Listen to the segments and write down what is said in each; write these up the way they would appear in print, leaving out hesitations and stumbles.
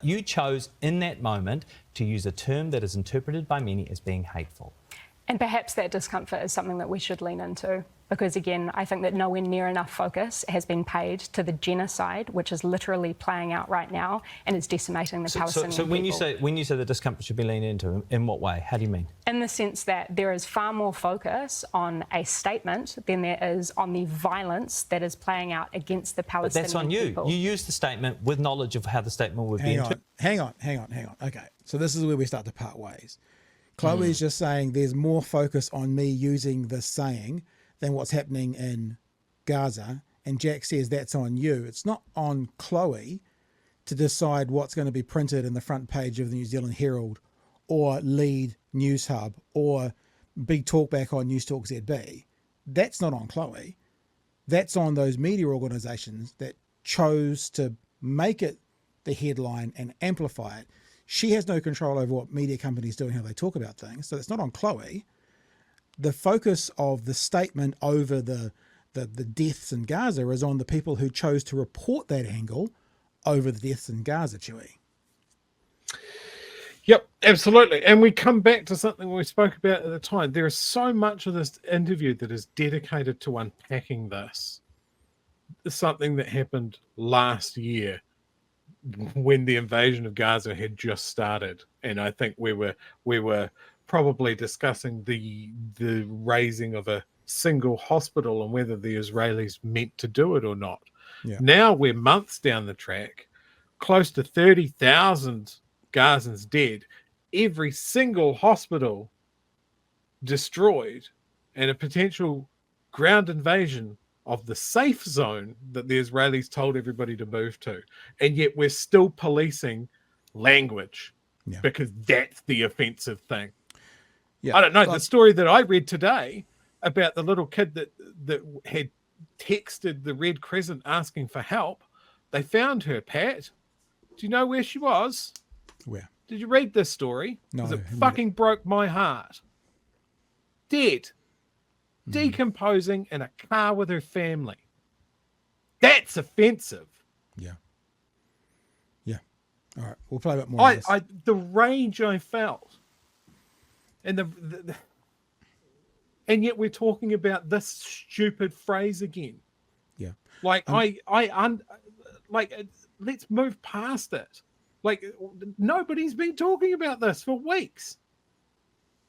You chose in that moment to use a term that is interpreted by many as being hateful. And perhaps that discomfort is something that we should lean into, because again, I think that nowhere near enough focus has been paid to the genocide, which is literally playing out right now and is decimating the Palestinian people. So when you say the discomfort should be leaned into, in what way? How do you mean? In the sense that there is far more focus on a statement than there is on the violence that is playing out against the Palestinian people. But that's on you. You used the statement with knowledge of how the statement would be interpreted. Hang on. Okay, so this is where we start to part ways. Chloe's just saying there's more focus on me using this saying than what's happening in Gaza. And Jack says that's on you. It's not on Chloe to decide what's going to be printed in the front page of the New Zealand Herald or lead News Hub or big talkback on News Talk ZB. That's not on Chloe. That's on those media organisations that chose to make it the headline and amplify it. She has no control over what media companies do and how they talk about things. So it's not on Chloe. The focus of the statement over the deaths in Gaza is on the people who chose to report that angle over the deaths in Gaza, Chewie. Yep, absolutely. And we come back to something we spoke about at the time. There is so much of this interview that is dedicated to unpacking this. Something that happened last year when the invasion of Gaza had just started. And I think we were probably discussing the raising of a single hospital and whether the Israelis meant to do it or not. Yeah. Now we're months down the track, close to 30,000 Gazans dead, every single hospital destroyed, and a potential ground invasion of the safe zone that the Israelis told everybody to move to. And yet we're still policing language because that's the offensive thing. Yeah. I don't know. The story that I read today about the little kid that had texted the Red Crescent asking for help, they found her, Pat. Do you know where she was? Where? Did you read this story? No. Because it fucking broke my heart. Dead. Decomposing in a car with her family. That's offensive. Yeah. All right, we'll play a bit more. The rage I felt, and and yet we're talking about this stupid phrase again. Yeah. Like let's move past it. Like nobody's been talking about this for weeks.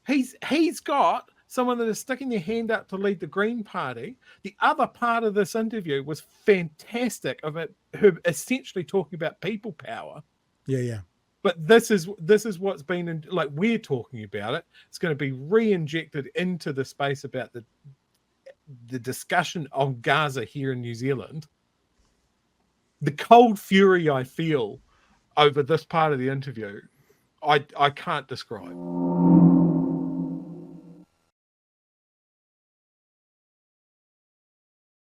He's got someone that is sticking their hand up to lead the Green Party. The other part of this interview was fantastic of it, her essentially talking about people power. Yeah. But this is what's been we're talking about it. It's going to be re-injected into the space about the discussion on Gaza here in New Zealand. The cold fury I feel over this part of the interview, I can't describe.